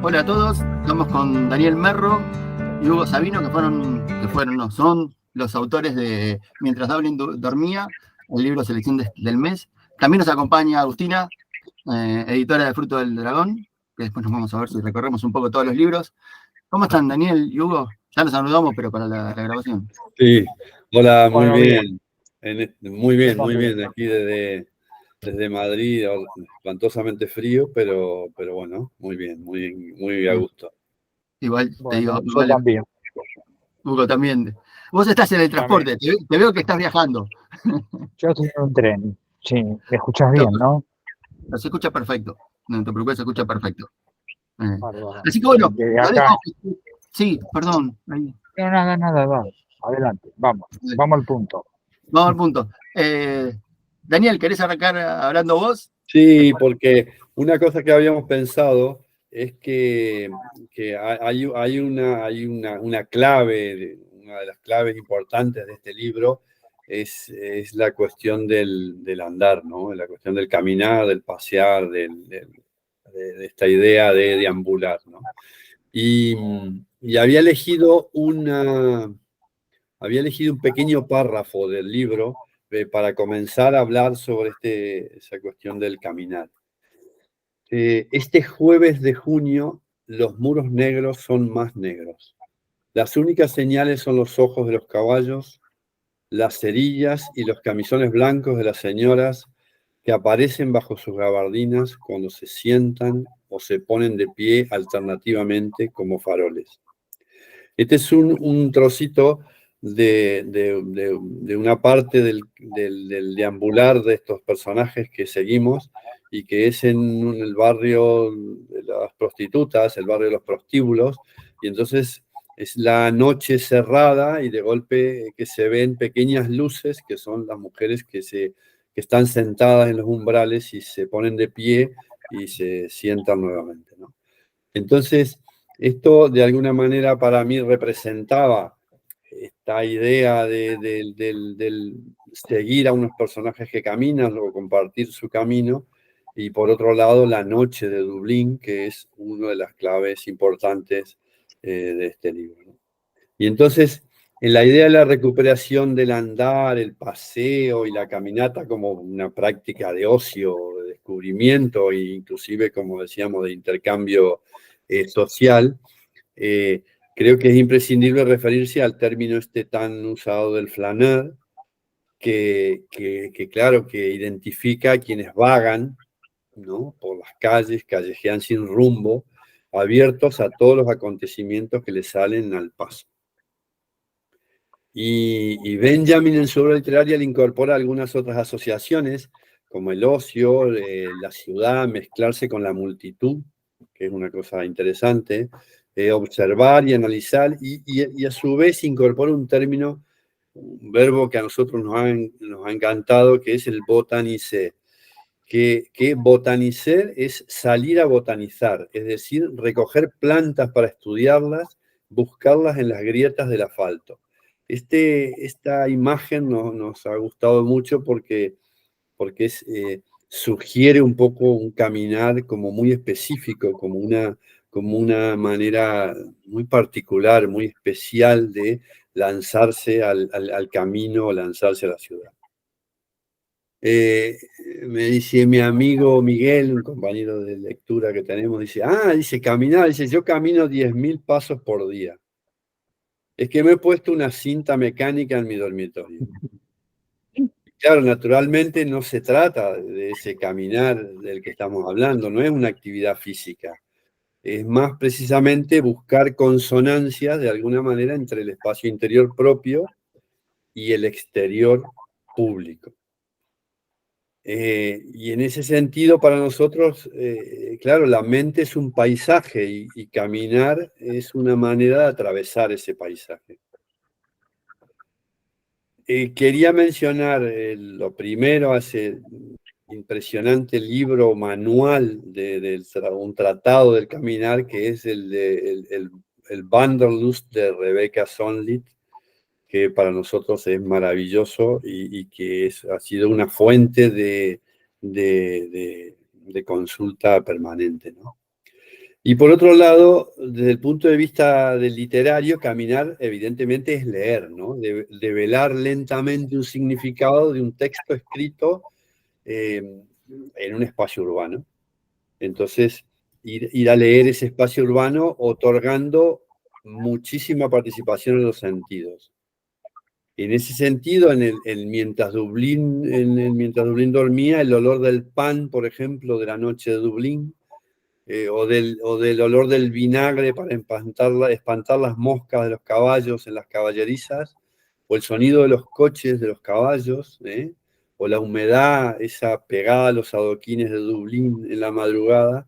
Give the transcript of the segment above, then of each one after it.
Hola a todos, estamos con Daniel Merro y Hugo Sabino, son los autores de Mientras Dublin dormía, el libro Selección del mes. También nos acompaña Agustina, editora de Fruto del Dragón, que después nos vamos a ver si recorremos un poco todos los libros. ¿Cómo están, Daniel y Hugo? Ya nos saludamos, pero para la grabación. Sí, hola, muy Buenos días. bien. Muy bien, aquí desde Madrid, espantosamente frío, pero bueno, muy a gusto. Igual te Bueno, digo, yo también. Hugo también. Vos estás en el transporte, te veo que estás viajando. Yo estoy en un tren. Sí, me escuchas bien, ¿no? Se escucha perfecto. No te preocupes, se escucha perfecto. Bárbaro. Así que bueno, Desde lo acá. dejo. Sí, perdón. Ahí. No, nada, va. Adelante, vamos al punto. Vamos al punto. Daniel, ¿querés arrancar hablando vos? Sí, porque una cosa que habíamos pensado es que hay una clave, una de las claves importantes de este libro es la cuestión del andar, ¿no? La cuestión del caminar, del pasear, de esta idea de deambular, ¿no? Y había elegido un pequeño párrafo del libro para comenzar a hablar sobre esa cuestión del caminar. Este jueves de junio, los muros negros son más negros. Las únicas señales son los ojos de los caballos, las cerillas y los camisones blancos de las señoras que aparecen bajo sus gabardinas cuando se sientan o se ponen de pie alternativamente como faroles. Este es un trocito de una parte del deambular de estos personajes que seguimos y que es en el barrio de las prostitutas, el barrio de los prostíbulos, y entonces es la noche cerrada y de golpe que se ven pequeñas luces que son las mujeres que están sentadas en los umbrales y se ponen de pie y se sientan nuevamente, ¿no? Entonces, esto de alguna manera para mí representaba esta idea del seguir a unos personajes que caminan o compartir su camino, y por otro lado la noche de Dublín, que es una de las claves importantes de este libro, ¿no? Y entonces, en la idea de la recuperación del andar, el paseo y la caminata como una práctica de ocio, de descubrimiento e inclusive, como decíamos, de intercambio social, creo que es imprescindible referirse al término este tan usado del flaner, que claro, que identifica a quienes vagan, ¿no?, por las calles, callejean sin rumbo, abiertos a todos los acontecimientos que les salen al paso. Y Benjamin en su obra literaria le incorpora algunas otras asociaciones, como el ocio, la ciudad, mezclarse con la multitud, que es una cosa interesante, observar y analizar, y a su vez incorpora un término, un verbo que a nosotros nos ha encantado, que es el botaniser. Que botanicer es salir a botanizar, es decir, recoger plantas para estudiarlas, buscarlas en las grietas del asfalto. Esta imagen nos ha gustado mucho porque sugiere un poco un caminar como muy específico, como una manera muy particular, muy especial de lanzarse al camino, lanzarse a la ciudad. Me dice mi amigo Miguel, un compañero de lectura que tenemos, dice, caminar, yo camino 10.000 pasos por día. Es que me he puesto una cinta mecánica en mi dormitorio. Y claro, naturalmente no se trata de ese caminar del que estamos hablando, no es una actividad física. Es más precisamente buscar consonancias de alguna manera entre el espacio interior propio y el exterior público. Y en ese sentido, para nosotros, claro, la mente es un paisaje y caminar es una manera de atravesar ese paisaje. Quería mencionar lo primero, ese impresionante libro manual un tratado del caminar, que es el Wanderlust de Rebecca Solnit, que para nosotros es maravilloso y que ha sido una fuente de consulta permanente, ¿no? Y por otro lado, desde el punto de vista del literario, caminar evidentemente es leer, ¿no? Develar lentamente un significado de un texto escrito en un espacio urbano. Entonces, ir a leer ese espacio urbano otorgando muchísima participación en los sentidos. En ese sentido, mientras Dublín dormía, el olor del pan, por ejemplo, de la noche de Dublín, o del olor del vinagre para espantar las moscas de los caballos en las caballerizas, o el sonido de los coches de los caballos, o la humedad, esa pegada a los adoquines de Dublín en la madrugada,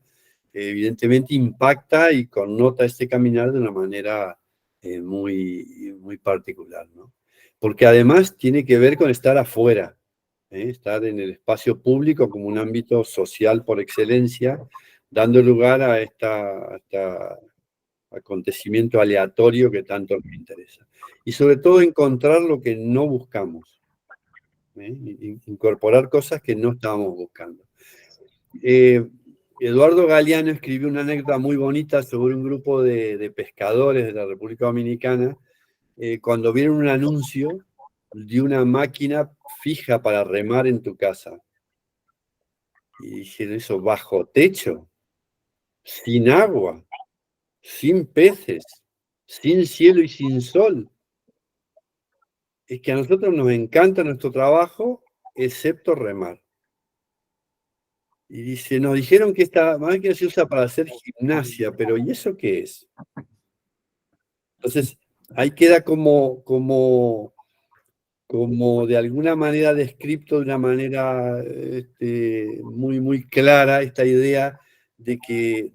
evidentemente impacta y connota este caminar de una manera muy, muy particular, ¿no? Porque además tiene que ver con estar afuera, estar en el espacio público como un ámbito social por excelencia, dando lugar a este acontecimiento aleatorio que tanto nos interesa. Y sobre todo encontrar lo que no buscamos, incorporar cosas que no estábamos buscando. Eduardo Galeano escribió una anécdota muy bonita sobre un grupo de pescadores de la República Dominicana cuando vieron un anuncio de una máquina fija para remar en tu casa. Y dijeron, eso bajo techo, sin agua, sin peces, sin cielo y sin sol. Es que a nosotros nos encanta nuestro trabajo, excepto remar. Y dice, nos dijeron que esta máquina se usa para hacer gimnasia, pero ¿y eso qué es? Entonces, ahí queda como de alguna manera descrito de una manera muy, muy clara esta idea de que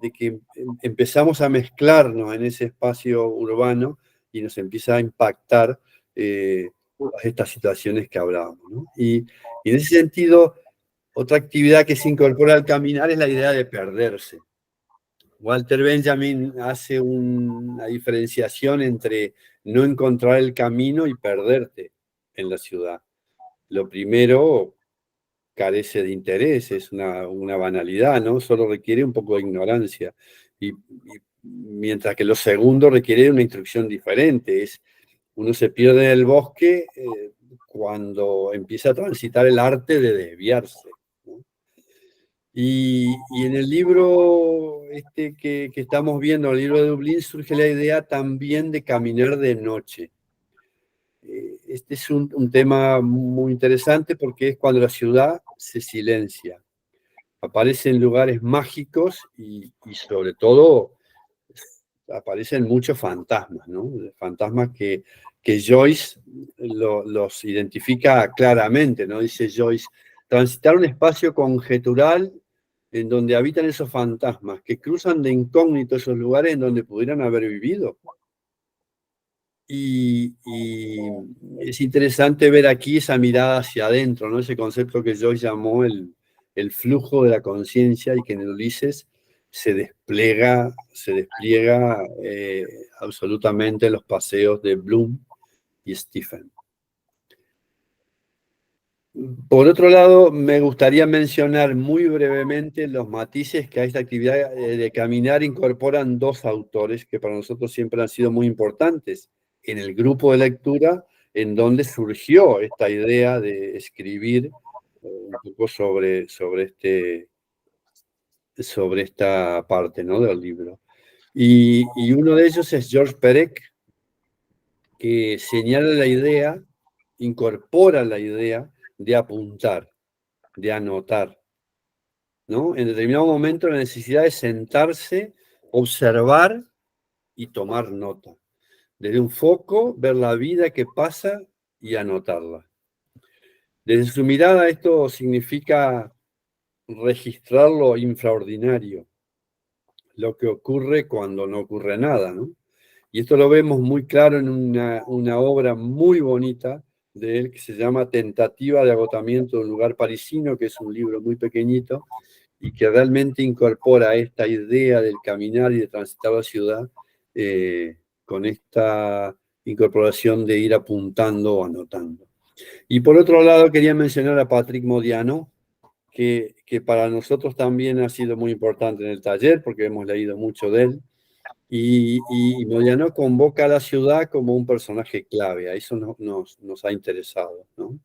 empezamos a mezclarnos en ese espacio urbano y nos empieza a impactar todas estas situaciones que hablábamos, ¿no? Y en ese sentido, otra actividad que se incorpora al caminar es la idea de perderse. Walter Benjamin hace una diferenciación entre no encontrar el camino y perderte en la ciudad. Lo primero carece de interés, es una banalidad, ¿no? Solo requiere un poco de ignorancia. Y mientras que lo segundo requiere una instrucción diferente. Uno se pierde en el bosque cuando empieza a transitar el arte de desviarse, ¿no? Y en el libro que estamos viendo, el libro de Dublín, surge la idea también de caminar de noche. Este es un tema muy interesante porque es cuando la ciudad se silencia. Aparecen lugares mágicos y sobre todo aparecen muchos fantasmas, ¿no? Fantasmas que Joyce los identifica claramente, ¿no? Dice Joyce, transitar un espacio conjetural en donde habitan esos fantasmas, que cruzan de incógnito esos lugares en donde pudieran haber vivido. Y es interesante ver aquí esa mirada hacia adentro, ¿no? Ese concepto que Joyce llamó el flujo de la conciencia y que en el Ulises se despliega absolutamente en los paseos de Bloom y Stephen. Por otro lado, me gustaría mencionar muy brevemente los matices que a esta actividad de caminar incorporan dos autores que para nosotros siempre han sido muy importantes en el grupo de lectura, en donde surgió esta idea de escribir un poco sobre esta parte, ¿no?, del libro. Y uno de ellos es George Perec, que señala la idea, incorpora la idea de apuntar, de anotar, ¿no? En determinado momento la necesidad de sentarse, observar y tomar nota. Desde un foco, ver la vida que pasa y anotarla. Desde su mirada esto significa registrar lo infraordinario, lo que ocurre cuando no ocurre nada, ¿no? Y esto lo vemos muy claro en una obra muy bonita de él que se llama Tentativa de agotamiento de un lugar parisino, que es un libro muy pequeñito y que realmente incorpora esta idea del caminar y de transitar la ciudad con esta incorporación de ir apuntando o anotando. Y por otro lado quería mencionar a Patrick Modiano, que para nosotros también ha sido muy importante en el taller, porque hemos leído mucho de él. Y Modiano convoca a la ciudad como un personaje clave, a eso nos ha interesado, ¿no?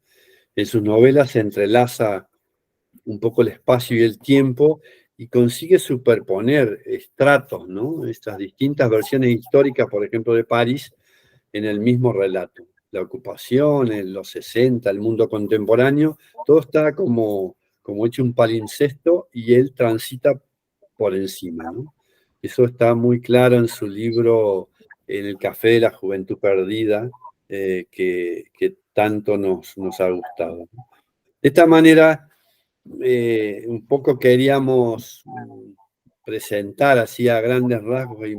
En sus novelas se entrelaza un poco el espacio y el tiempo y consigue superponer estratos, ¿no? Estas distintas versiones históricas, por ejemplo, de París, en el mismo relato. La ocupación, en los 60, el mundo contemporáneo, todo está como hecho un palincesto y él transita por encima, ¿no? Eso está muy claro en su libro En el café de la juventud perdida, que tanto nos ha gustado. De esta manera, un poco queríamos presentar así a grandes rasgos y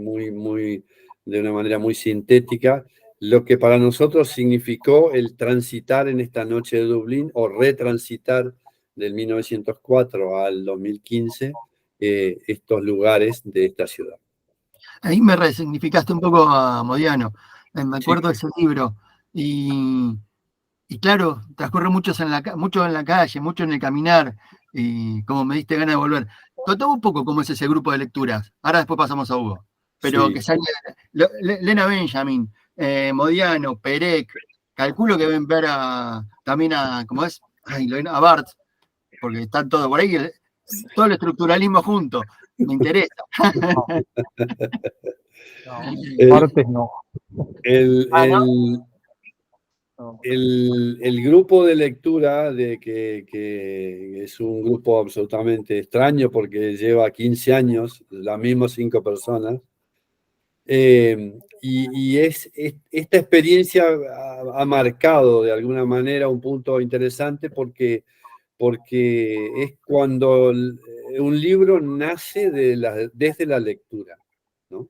de una manera muy sintética lo que para nosotros significó el transitar en esta noche de Dublín o retransitar del 1904 al 2015 estos lugares de esta ciudad. Ahí me resignificaste un poco a Modiano. Me Sí, acuerdo de ese libro. Y claro, transcurre mucho en la calle, mucho en el caminar. Y como me diste ganas de volver. Contame un poco cómo es ese grupo de lecturas. Ahora después pasamos a Hugo. Pero sí. que sale Lena Benjamin, Modiano, Perec. Calculo que deben ver también ¿cómo es? A Barthes, porque están todo por ahí, todo el estructuralismo junto. Me interesa. No, no, El, partes no. el, el, No. el grupo de lectura, que es un grupo absolutamente extraño porque lleva 15 años, las mismas 5 personas, esta experiencia ha marcado de alguna manera un punto interesante porque es cuando un libro nace desde la lectura, ¿no?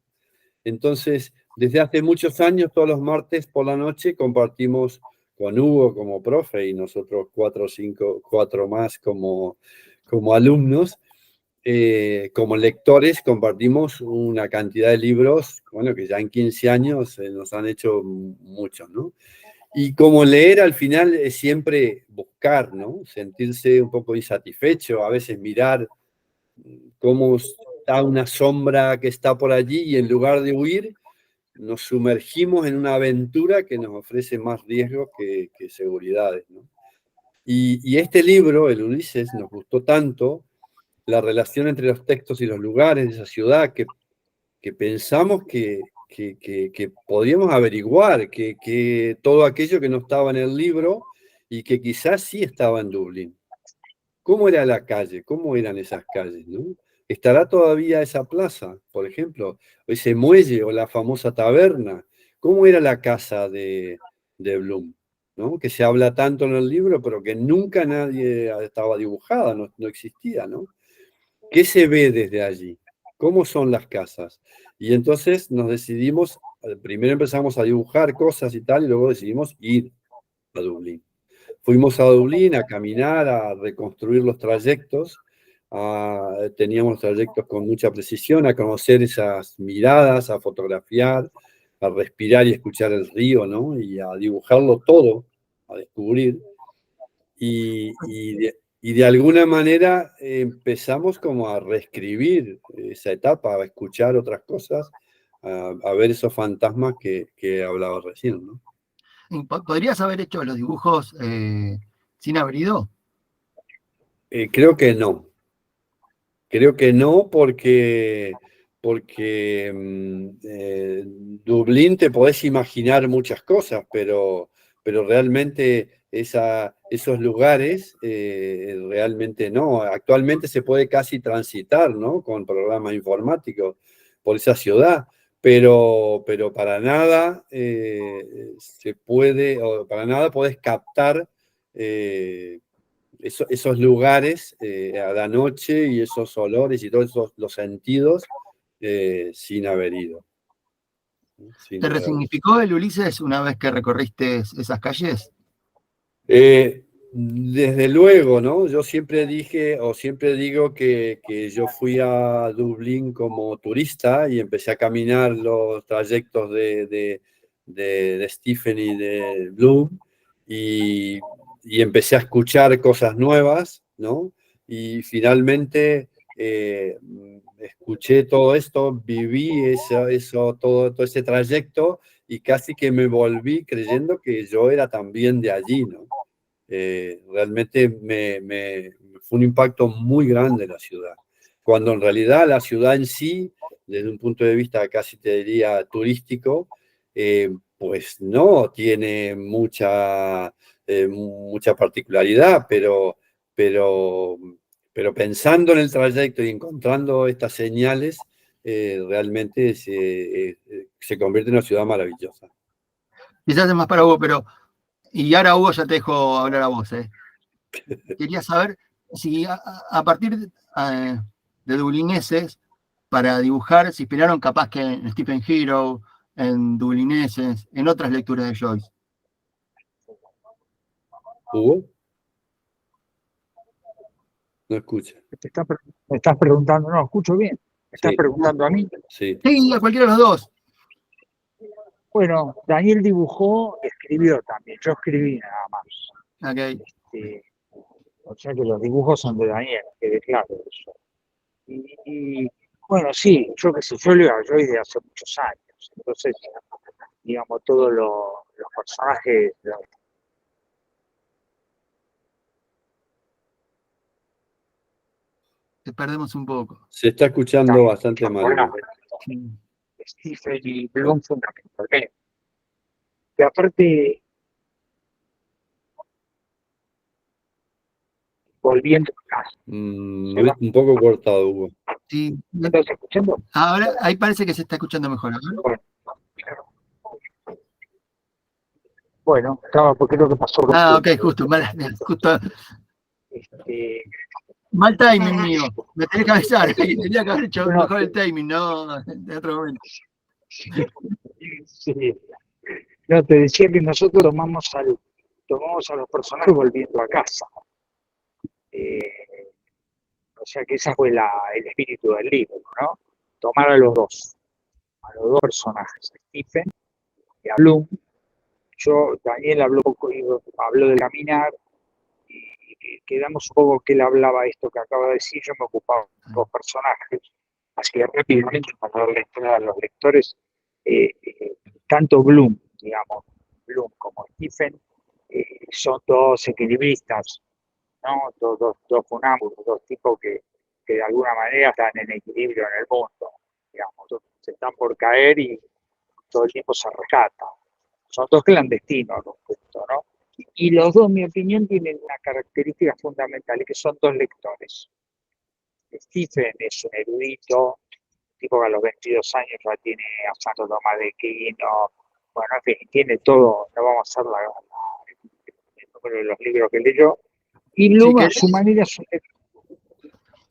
Entonces, desde hace muchos años, todos los martes por la noche compartimos con Hugo como profe y nosotros 4 más como alumnos, como lectores, compartimos una cantidad de libros, bueno, que ya en 15 años nos han hecho muchos, ¿no? Y como leer al final es siempre buscar, ¿no? Sentirse un poco insatisfecho, a veces mirar cómo está una sombra que está por allí y en lugar de huir, nos sumergimos en una aventura que nos ofrece más riesgos que seguridades, ¿no? Y este libro, el Ulises, nos gustó tanto, la relación entre los textos y los lugares de esa ciudad, que pensamos que podíamos averiguar que todo aquello que no estaba en el libro y que quizás sí estaba en Dublín. ¿Cómo era la calle? ¿Cómo eran esas calles, ¿no? ¿Estará todavía esa plaza, por ejemplo? O ese muelle o la famosa taberna. ¿Cómo era la casa de Bloom? ¿No? Que se habla tanto en el libro, pero que nunca nadie estaba dibujada, no existía, ¿no? ¿Qué se ve desde allí? ¿Cómo son las casas? Y entonces nos decidimos, primero empezamos a dibujar cosas y tal, y luego decidimos ir a Dublín. Fuimos a Dublín a caminar, a reconstruir los trayectos. Teníamos trayectos con mucha precisión, a conocer esas miradas, a fotografiar, a respirar y escuchar el río, ¿no? Y a dibujarlo todo, a descubrir. Y de alguna manera empezamos como a reescribir esa etapa, a escuchar otras cosas, a ver esos fantasmas que hablaba recién, ¿no? ¿Podrías haber hecho los dibujos sin haber ido? Creo que no. Creo que no porque Dublín te podés imaginar muchas cosas, pero realmente esos lugares realmente no. Actualmente se puede casi transitar, ¿no? Con programas informáticos por esa ciudad, pero para nada se puede, o para nada podés captar esos lugares a la noche y esos olores y todos los sentidos sin haber ido. Sin ¿Te lugar a dudas. resignificó el Ulises una vez que recorriste esas calles? Desde luego, ¿no? Yo siempre dije o siempre digo que yo fui a Dublín como turista y empecé a caminar los trayectos de Stephen y de Bloom y empecé a escuchar cosas nuevas, ¿no? y finalmente escuché todo esto, viví todo ese trayecto y casi que me volví creyendo que yo era también de allí, ¿no? Realmente fue un impacto muy grande la ciudad, cuando en realidad la ciudad en sí, desde un punto de vista casi te diría turístico, pues no tiene mucha particularidad, pero, pero pensando en el trayecto y encontrando estas señales, realmente se convierte en una ciudad maravillosa. Quizás es más para Hugo, pero... Y ahora, Hugo, ya te dejo hablar a vos. Quería saber si a partir de dublineses, para dibujar, se inspiraron capaz que en Stephen Hero, en dublineses, en otras lecturas de Joyce. ¿Hugo? No escucha. Me estás preguntando, no, escucho bien. Me estás Sí. preguntando a mí. Sí. Sí, a cualquiera de los dos. Bueno, Daniel dibujó, escribió también. Yo escribí nada más. Okay. O sea que los dibujos son de Daniel, quede claro eso. Y bueno, sí, yo que sé, yo leo a Joyce de hace muchos años. Entonces, digamos, todos los personajes. Te perdemos un poco. Se está escuchando bastante mal. Stephen y Bloom fundamentalmente. Y aparte, volviendo a casa. Un poco cortado, Hugo. Sí. ¿Me estás escuchando? Ahora, ahí parece que se está escuchando mejor. Bueno, estaba porque creo que pasó. Ok, justo. Mal timing mío. Me tenés que avisar. Tenía que haber hecho mejor el timing, no de otro momento. Sí. No, te decía que nosotros tomamos a los personajes volviendo a casa. O sea que ese fue el espíritu del libro, ¿no? Tomar a los dos personajes, a Stephen y a Bloom. Daniel habló de caminar y quedamos un poco que él hablaba esto que acaba de decir, yo me ocupaba de dos personajes. Así que rápidamente para darle entrada a los lectores, tanto Bloom como Stephen son dos equilibristas, ¿no? Dos funámbulos, dos tipos que de alguna manera están en equilibrio en el mundo, digamos, se están por caer y todo el tiempo se rescatan. Son dos clandestinos, ¿no? Y los dos, en mi opinión, tienen una característica fundamental, que son dos lectores. Stephen es un erudito, tipo que a los 22 años ya tiene a Santo Tomás de Aquino, bueno, en fin, tiene todo, no vamos a hacer el número de los libros que leyó, y Bloom a su manera es un lector.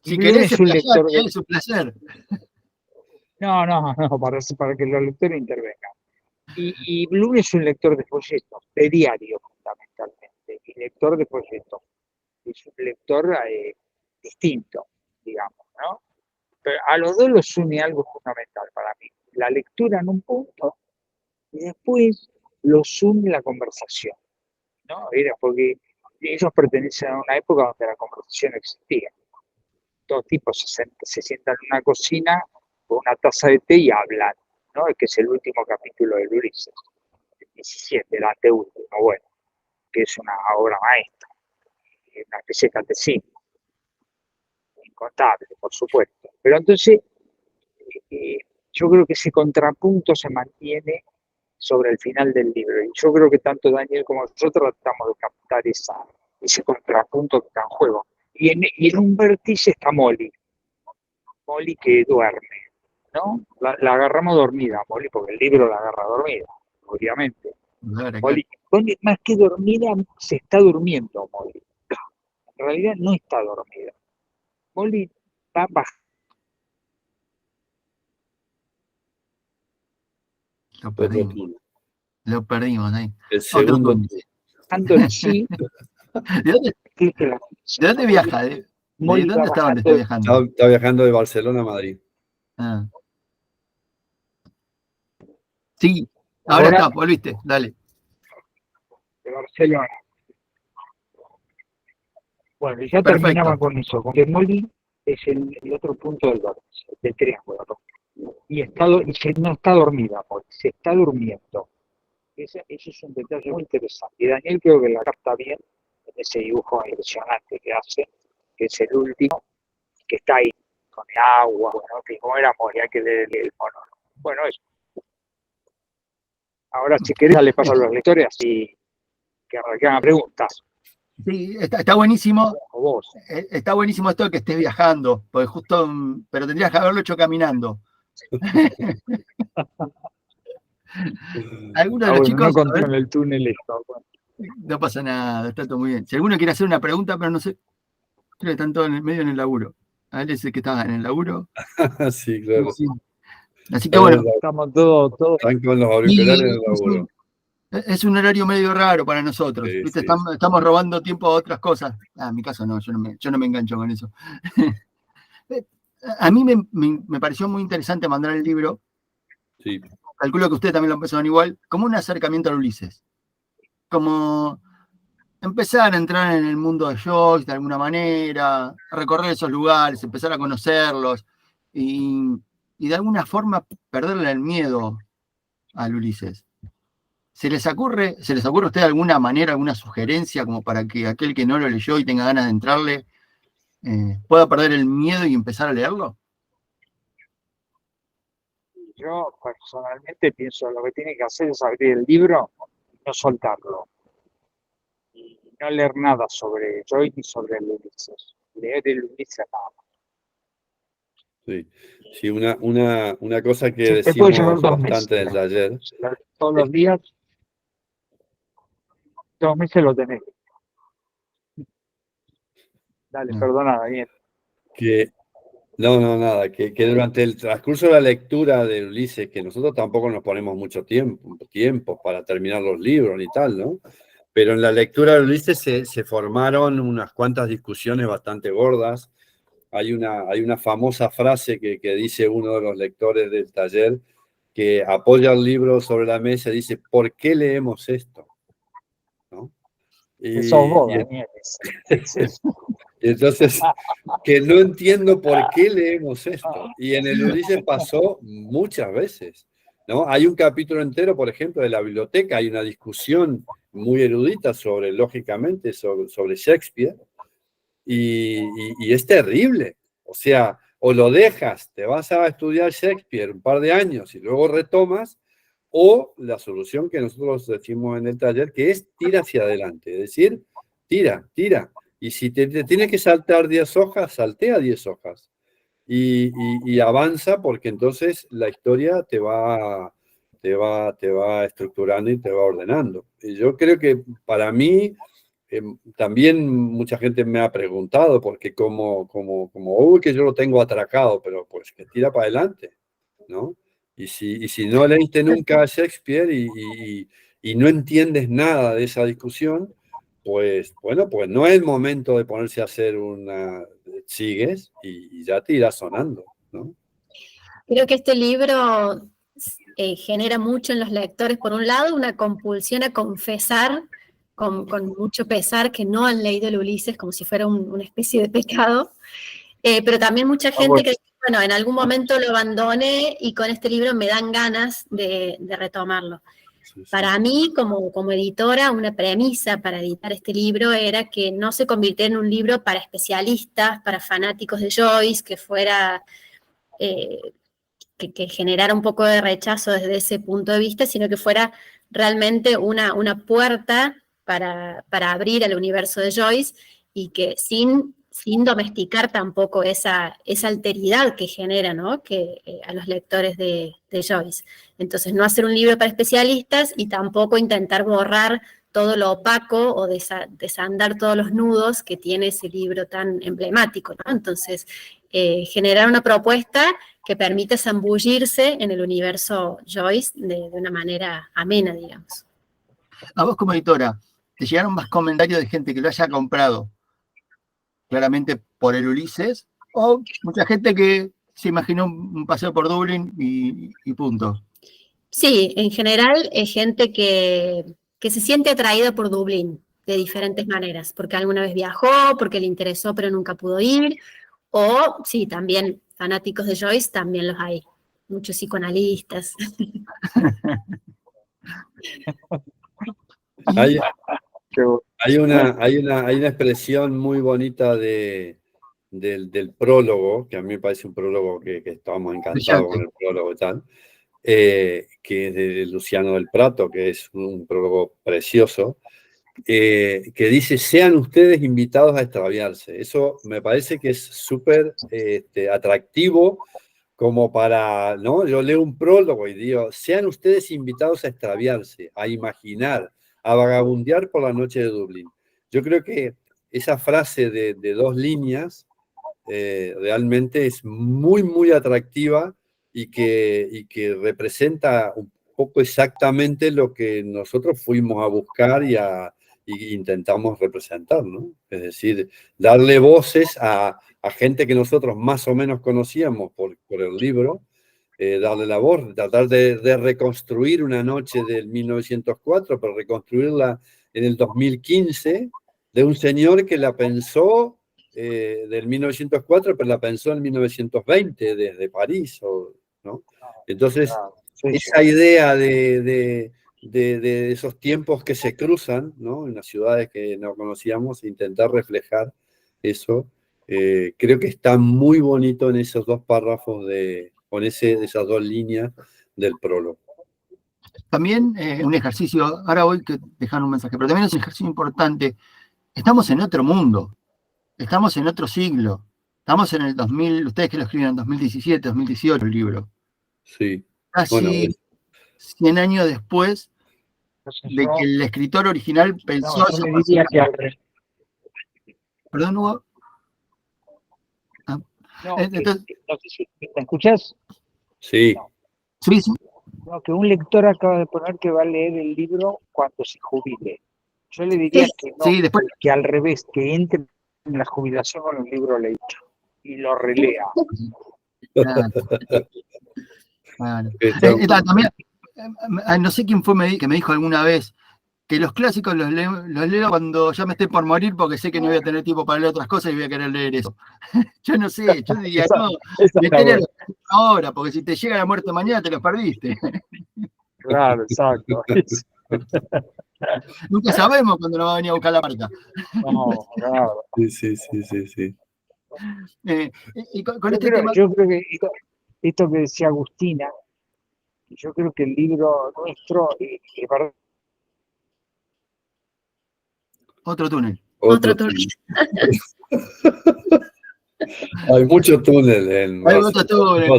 Si querés, es un placer. No, para que los lectores intervengan. Y Bloom es un lector de folletos, de diario fundamentalmente, y lector de folletos. Es un lector distinto, digamos, ¿no? Pero a los dos los une algo fundamental para mí. La lectura en un punto y después los une la conversación, ¿no? Porque ellos pertenecen a una época donde la conversación no existía. Dos tipos se sientan en una cocina con una taza de té y hablan, ¿no? Que es el último capítulo del Ulises, el 17, el anteúltimo, bueno, que es una obra maestra, una especie de catecismo, incontable, por supuesto. Pero entonces, yo creo que ese contrapunto se mantiene sobre el final del libro. Y yo creo que tanto Daniel como nosotros tratamos de captar ese contrapunto que está en juego. Y en un vértice está Molly que duerme, ¿no? La agarramos dormida, Molly, porque el libro la agarra dormida, obviamente. Molly, más que dormida, se está durmiendo Molly. En realidad no está dormida. Molly va bajando. Lo perdimos ahí. El segundo. Sí. ¿De dónde viaja? ¿De dónde está viajando? Está viajando de Barcelona a Madrid. Sí, ahora está, volviste, dale. De Barcelona. Bueno, y ya Perfecto. terminaba con eso, con que Molly es el otro punto del triángulo, ¿no? Y no está dormida, Molly, se está durmiendo. Eso es un detalle muy interesante. Y Daniel creo que la capta bien en ese dibujo impresionante que hace, que es el último, que está ahí con el agua, bueno, que como era Molly, hay que leerle el mono. Bueno, eso. Ahora, si querés, le paso a los lectores y que hagan preguntas. Sí, está buenísimo. O vos. Está buenísimo esto de que estés viajando, porque justo, pero tendrías que haberlo hecho caminando. Algunos de los chicos, no conté en el túnel esto. no pasa nada, está todo muy bien. Si alguno quiere hacer una pregunta, pero no sé, creo que están todos medio en el laburo. A él ese que estaba en el laburo. Sí, claro. Sí. Así que bueno. Estamos todos. Están con los auriculares en el laburo. Es un horario medio raro para nosotros. Sí, ¿Viste? sí. Estamos robando tiempo a otras cosas. En mi caso no, yo no me engancho con eso. A mí me pareció muy interesante mandar el libro. Sí. Calculo que ustedes también lo pensaron igual, como un acercamiento a Ulises. Como empezar a entrar en el mundo de Joyce de alguna manera, recorrer esos lugares, empezar a conocerlos y de alguna forma perderle el miedo al Ulises. ¿Se les ocurre a usted alguna manera, alguna sugerencia como para que aquel que no lo leyó y tenga ganas de entrarle pueda perder el miedo y empezar a leerlo? Yo personalmente pienso lo que tiene que hacer es abrir el libro y no soltarlo. Y no leer nada sobre Joyce ni sobre el Ulises. Leer el Ulises nada más. Sí, sí, una cosa que te puede llevar decimos 2 bastante en el meses. taller. Todos los días, 2 meses lo tenés. Dale, perdona, Daniel. Nada, que durante el transcurso de la lectura de Ulises, que nosotros tampoco nos ponemos mucho tiempo para terminar los libros ni tal, ¿no? Pero en la lectura de Ulises se formaron unas cuantas discusiones bastante gordas. Hay una famosa frase que dice uno de los lectores del taller, que apoya el libro sobre la mesa y dice, ¿por qué leemos esto? ¿No? Sos vos, Daniel. Entonces, que no entiendo por qué leemos esto. Y en el Ulises pasó muchas veces, ¿no? Hay un capítulo entero, por ejemplo, de la biblioteca, hay una discusión muy erudita lógicamente, sobre Shakespeare, y es terrible. O sea, o lo dejas, te vas a estudiar Shakespeare un par de años y luego retomas, o la solución que nosotros decimos en el taller, que es tira hacia adelante, es decir, tira. Y si te tienes que saltar 10 hojas, saltea 10 hojas. Y avanza, porque entonces la historia te va estructurando y te va ordenando. Y yo creo que para mí, también mucha gente me ha preguntado, porque que yo lo tengo atracado, pero pues que tira para adelante, ¿no? Y si no leíste nunca a Shakespeare y no entiendes nada de esa discusión, pues bueno, pues no es el momento de ponerse a hacer sigues y ya te irás sonando, ¿no? Creo que este libro genera mucho en los lectores, por un lado, una compulsión a confesar con mucho pesar que no han leído el Ulises como si fuera una especie de pecado, pero también mucha gente que, bueno, en algún momento lo abandoné y con este libro me dan ganas de retomarlo. Sí. Para mí, como editora, una premisa para editar este libro era que no se convirtiera en un libro para especialistas, para fanáticos de Joyce, que fuera... que generara un poco de rechazo desde ese punto de vista, sino que fuera realmente una puerta para abrir al universo de Joyce y que sin domesticar tampoco esa alteridad que genera, ¿no? A los lectores de Joyce. Entonces, no hacer un libro para especialistas y tampoco intentar borrar todo lo opaco o desandar todos los nudos que tiene ese libro tan emblemático, ¿no? Entonces, generar una propuesta que permite zambullirse en el universo Joyce de una manera amena, digamos. A vos como editora, ¿te llegaron más comentarios de gente que lo haya comprado claramente por el Ulises, o mucha gente que se imaginó un paseo por Dublín y punto? Sí, en general es gente que se siente atraída por Dublín, de diferentes maneras, porque alguna vez viajó, porque le interesó pero nunca pudo ir, o sí, también fanáticos de Joyce, también los hay, muchos psicoanalistas. Hay, Qué bueno. hay una expresión muy bonita del prólogo, que a mí me parece un prólogo que estábamos encantados con el prólogo y tal, que es de Luciano del Prato, que es un prólogo precioso, que dice: sean ustedes invitados a extraviarse. Eso me parece que es súper atractivo como para, ¿no? Yo leo un prólogo y digo: sean ustedes invitados a extraviarse, a imaginar, a vagabundear por la noche de Dublín. Yo creo que esa frase de 2 líneas realmente es muy, muy atractiva y que representa un poco exactamente lo que nosotros fuimos a buscar y intentamos representar, ¿no? Es decir, darle voces a gente que nosotros más o menos conocíamos por el libro, darle la voz, tratar de reconstruir una noche del 1904, pero reconstruirla en el 2015, de un señor que la pensó del 1904, pero la pensó en 1920 desde París, ¿no? Entonces, Sí, sí. esa idea de esos tiempos que se cruzan, ¿no? En las ciudades que no conocíamos, intentar reflejar eso, creo que está muy bonito en esos 2 párrafos con esas 2 líneas del prólogo. También un ejercicio, ahora voy a dejar un mensaje, pero también es un ejercicio importante. Estamos en otro mundo, estamos en otro siglo, estamos en el 2000, ustedes que lo escriben en 2017, 2018 el libro. Sí. Casi Bueno, 100 años después de que el escritor original pensó... No, yo le diría que al revés. Perdón, Hugo. Ah, No, entonces, no sé si ¿me escuchás? sí. sí, sí. No, que un lector acaba de poner que va a leer el libro cuando se jubile. Yo le diría que no, Sí, después... que al revés, que entre en la jubilación con el libro leído y lo relea. Claro, claro. Está- También, no sé quién fue que me dijo alguna vez que los clásicos los leo cuando ya me esté por morir porque sé que no voy a tener tiempo para leer otras cosas y voy a querer leer eso. Yo no sé, yo diría, no, metele ahora, porque si te llega la muerte mañana te lo perdiste. Claro, exacto. Nunca sabemos cuándo nos va a venir a buscar la marca. No, claro. Sí. Y con este tema... Yo creo que esto que decía Agustina, yo creo que el libro nuestro es verdad. Otro túnel. Otro túnel. Hay mucho túnel en Hay otro túnel.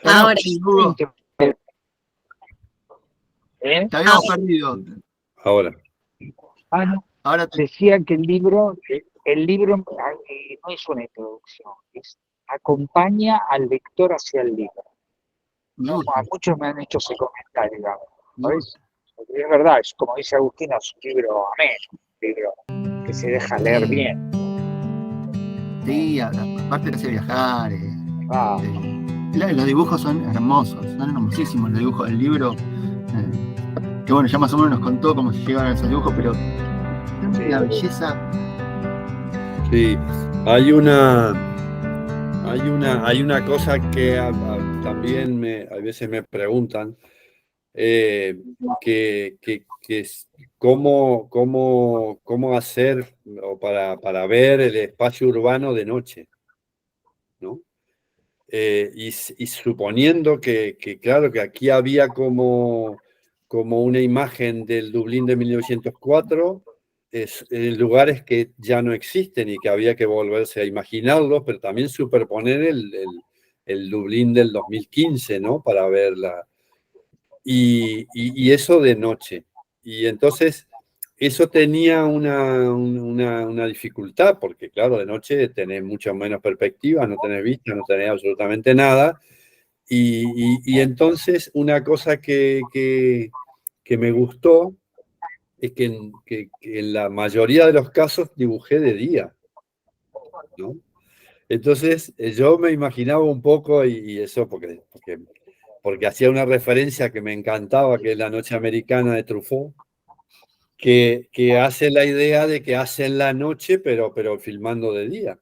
Ahora, Hugo, te habíamos Ahora. perdido. Ahora. No. Ahora Decía que el libro no es una introducción, acompaña al lector hacia el libro. ¿No? A muchos me han hecho ese comentario, digamos. ¿Sabes? Porque es verdad, es, como dice Agustina, es un libro ameno, un libro que se deja leer bien. Sí, aparte te hace viajar. Los dibujos son hermosos, son hermosísimos los dibujos del libro. Que bueno, ya más o menos nos contó cómo se llegaron a esos dibujos, pero la belleza. Sí, hay una cosa que también a veces me preguntan, que es cómo hacer para ver el espacio urbano de noche, ¿no? Y suponiendo que claro, que aquí había como una imagen del Dublín de 1904, lugares que ya no existen y que había que volverse a imaginarlos, pero también superponer el Dublín del 2015, ¿no? Para verla. Y eso de noche. Y entonces eso tenía una dificultad, porque claro, de noche tenés mucho menos perspectiva, no tenés vista, no tenés absolutamente nada. Y entonces una cosa que me gustó es que en la mayoría de los casos dibujé de día, ¿no? Entonces yo me imaginaba un poco, y eso porque hacía una referencia que me encantaba, que es La Noche Americana de Truffaut, que hace la idea de que hacen la noche, pero filmando de día.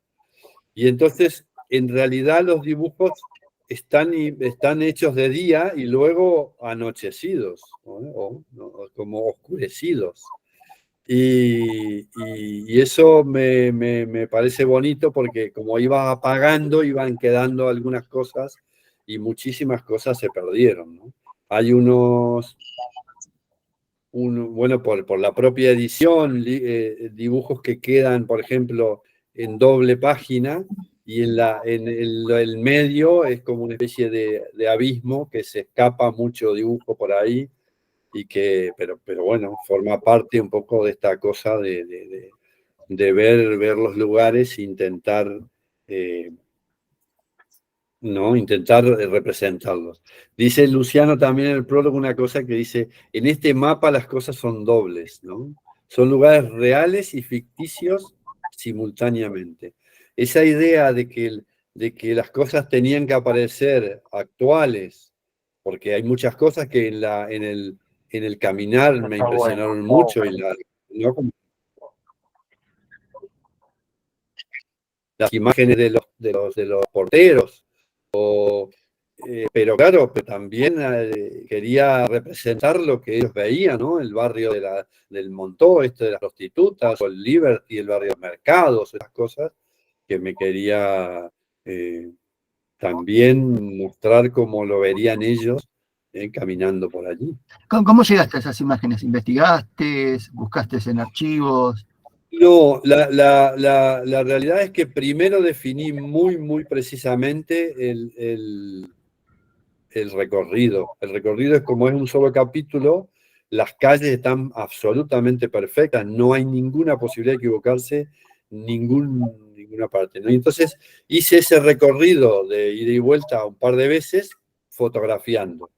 Y entonces, en realidad, los dibujos están hechos de día y luego anochecidos, o como oscurecidos. Y eso me parece bonito porque como iba apagando, iban quedando algunas cosas y muchísimas cosas se perdieron, ¿no? Hay bueno, por la propia edición, dibujos que quedan, por ejemplo, en doble página y en el medio es como una especie de abismo que se escapa mucho dibujo por ahí y pero bueno, forma parte un poco de esta cosa de ver los lugares e intentar, ¿no? Intentar representarlos. Dice Luciano también en el prólogo una cosa que dice, en este mapa las cosas son dobles, ¿no? Son lugares reales y ficticios simultáneamente. Esa idea de que las cosas tenían que aparecer actuales, porque hay muchas cosas que en el caminar me Está impresionaron bueno. mucho, ¿no? Como las imágenes de los porteros, pero claro, pero también quería representar lo que ellos veían, ¿no? El barrio del Montó, de las prostitutas, o el Liberty, el barrio de los mercados, esas cosas que me quería también mostrar cómo lo verían ellos caminando por allí. ¿Cómo llegaste a esas imágenes? ¿Investigaste? ¿Buscaste en archivos? No, la realidad es que primero definí muy precisamente el recorrido. El recorrido es como es un solo capítulo, las calles están absolutamente perfectas, no hay ninguna posibilidad de equivocarse, ninguna parte, ¿no? Y entonces hice ese recorrido de ida y vuelta un par de veces fotografiando.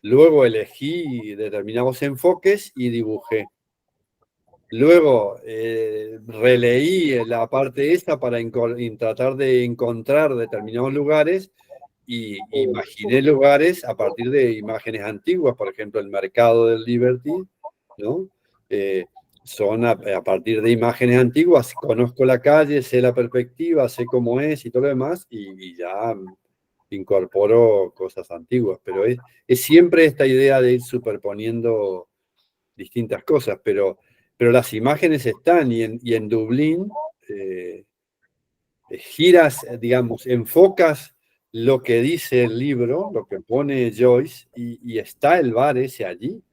Luego elegí determinados enfoques y dibujé. Luego releí la parte esta para tratar de encontrar determinados lugares y imaginé lugares a partir de imágenes antiguas, por ejemplo, el mercado del Liberty, ¿no? Son a partir de imágenes antiguas, conozco la calle, sé la perspectiva, sé cómo es y todo lo demás, y ya incorporo cosas antiguas, pero es siempre esta idea de ir superponiendo distintas cosas, pero las imágenes están, y en Dublín giras, digamos, enfocas lo que dice el libro, lo que pone Joyce, y está el bar ese allí,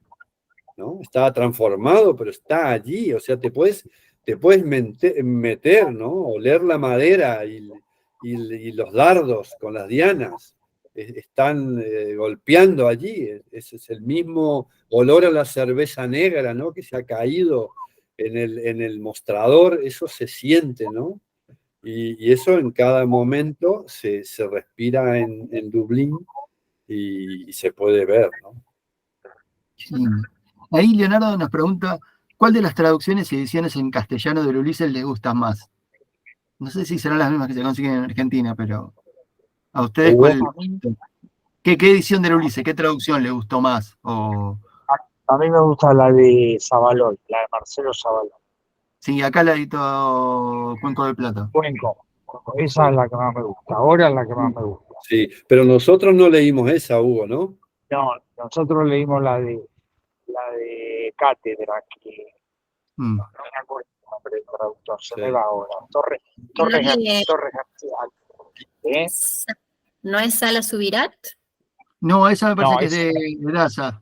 ¿no? Está transformado, pero está allí, o sea, te puedes meter, ¿no? Oler la madera y los dardos con las dianas. Están golpeando allí, ese es el mismo olor a la cerveza negra, ¿no? Que se ha caído en el mostrador, eso se siente, ¿no? Y eso en cada momento se respira en Dublín y se puede ver, ¿no? Sí. Ahí Leonardo nos pregunta, ¿cuál de las traducciones y ediciones en castellano del Ulises le gusta más? No sé si serán las mismas que se consiguen en Argentina, pero ¿a ustedes cuál? ¿Qué edición del Ulises? ¿Qué traducción le gustó más? A mí me gusta la de Zabaloy, la de Marcelo Zabaloy. Sí, acá la editó Cuenco de Plata. Cuenco. Esa es la que más me gusta. Ahora es la que más me gusta. Sí, pero nosotros no leímos esa, Hugo, ¿no? No, nosotros leímos la de Cátedra, que no me acuerdo el nombre del traductor, se me va ahora. Torres García. ¿Eh? ¿No es Sala Subirat? No, esa me parece No, que es de Daza.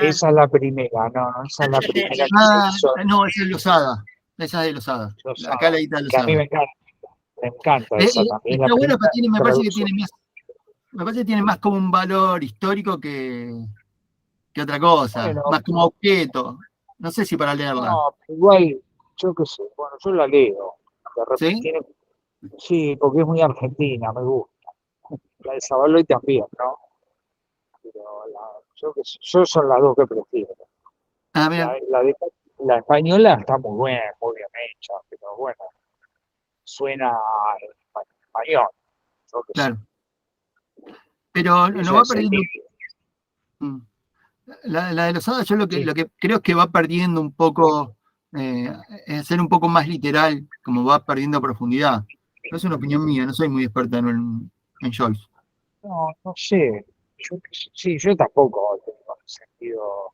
esa es la primera, no, esa es la primera que se hizo. No, esa es Lozada. Esa es de Lozada. Acá la edita Que a mí Lozada. me encanta esa también. Está bueno, pero me parece que tiene más como un valor histórico que otra cosa, Bueno, más como objeto. No sé si para leerla. no, igual, yo qué sé, bueno, yo la leo. De repente sí, porque es muy argentina, me gusta. La de Zabaloy también, ¿no? Pero yo qué sé, yo son las dos que prefiero. La española está muy bien hecha, pero bueno, suena en español. Yo qué sé. Claro. Pero no va perdiendo. La de los hadas, yo lo Sí. que creo es que va perdiendo un poco, es ser un poco más literal, como va perdiendo profundidad. Pero es una opinión mía, no soy muy experta en Joyce. No sé. Yo tampoco tengo sentido.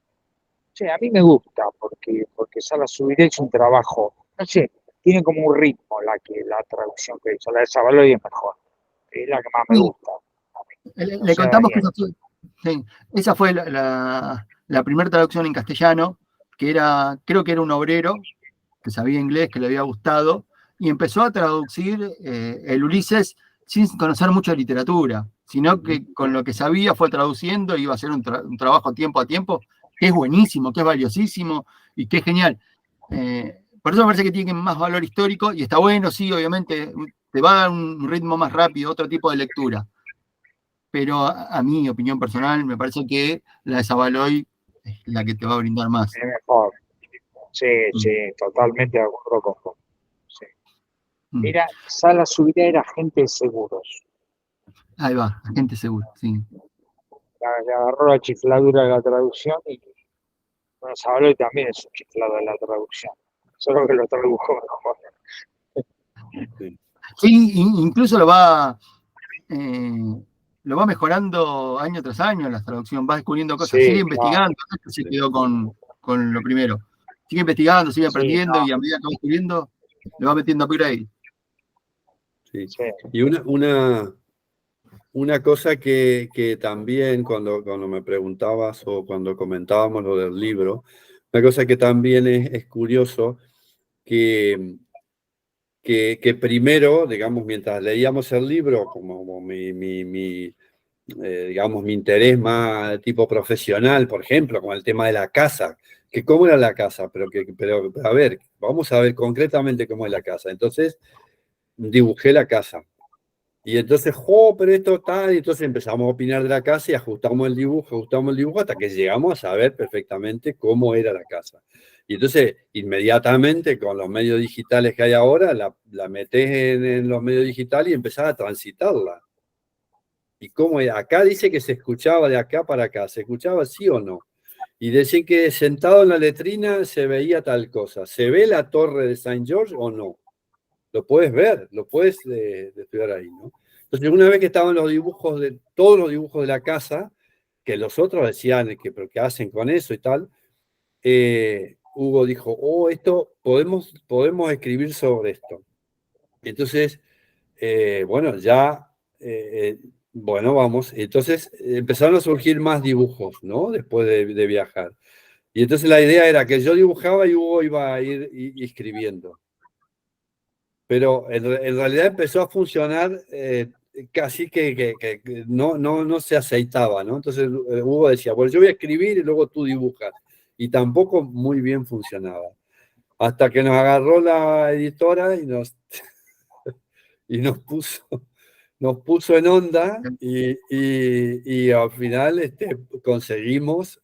Sí, a mí me gusta porque Sala Subiré es un trabajo, no sé, tiene como un ritmo la traducción que hizo. La de Savaloy es mejor, es la que más me Sí, gusta. A mí. le, No le sé, contamos que Daniel. sí, esa fue la primera traducción en castellano, que era, creo que era un obrero que sabía inglés, que le había gustado, y empezó a traducir el Ulises sin conocer mucho de literatura, sino que con lo que sabía fue traduciendo, iba a hacer un trabajo tiempo a tiempo, que es buenísimo, que es valiosísimo y que es genial. Por eso me parece que tiene más valor histórico y está bueno, sí, obviamente, te va a dar un ritmo más rápido, otro tipo de lectura. Pero a mi opinión personal, me parece que la de Savaloy es la que te va a brindar más. Es mejor. Sí, Mm, totalmente de acuerdo con vos. Sí. mm. Era, Sala Subiré era agente de seguros. Ahí va, agente seguro, sí. Le agarró la chifladura de la traducción y bueno, Savaloy también es un chiflado de la traducción, solo que lo tradujo mejor. Sí. Sí, incluso lo va mejorando año tras año la traducción, va descubriendo cosas, sigue Sí, claro, investigando, no es que se Sí. quedó con lo primero. Sigue investigando, sigue sí, aprendiendo y a medida que va descubriendo, le va metiendo upgrade. Sí. sí. Y una cosa que también cuando me preguntabas o cuando comentábamos lo del libro, una cosa que también es curioso, que primero, digamos, mientras leíamos el libro, como digamos, mi interés más tipo profesional, por ejemplo, con el tema de la casa, que cómo era la casa, pero a ver, vamos a ver concretamente cómo es la casa. Entonces, dibujé la casa. Y entonces, pero esto tal, y entonces empezamos a opinar de la casa y ajustamos el dibujo, hasta que llegamos a saber perfectamente cómo era la casa. Y entonces, inmediatamente, con los medios digitales que hay ahora, la metés en los medios digitales y empezás a transitarla. Y cómo era. Acá dice que se escuchaba de acá para acá, ¿se escuchaba sí o no? Y decían que sentado en la letrina se veía tal cosa. ¿Se ve la torre de Saint George o no? Lo puedes ver, lo puedes estudiar ahí, ¿no? Entonces, una vez que estaban los dibujos todos los dibujos de la casa, que los otros decían pero ¿qué hacen con eso y tal? Hugo dijo, esto podemos escribir sobre esto. Entonces, bueno, bueno, vamos. Entonces empezaron a surgir más dibujos, ¿no? Después de viajar. Y entonces la idea era que yo dibujaba y Hugo iba a ir escribiendo. Pero en realidad empezó a funcionar casi que no se aceitaba, ¿no? Entonces Hugo decía, bueno, yo voy a escribir y luego tú dibujas. Y tampoco muy bien funcionaba. Hasta que nos agarró la editora y nos puso en onda y al final conseguimos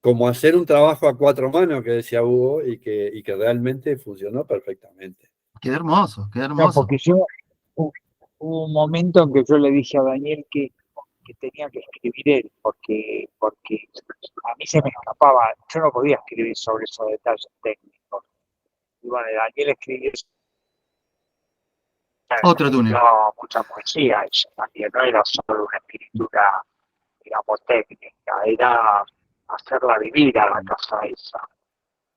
como hacer un trabajo a cuatro manos, que decía Hugo, y que realmente funcionó perfectamente. Qué hermoso, qué No, hermoso. porque hubo un momento en que yo le dije a Daniel que tenía que escribir él, porque a mí se me escapaba, yo no podía escribir sobre esos detalles técnicos. Y bueno, Daniel escribió Otro túnel. mucha poesía, eso también no era solo una escritura, digamos, técnica, era hacerla vivir a la casa esa.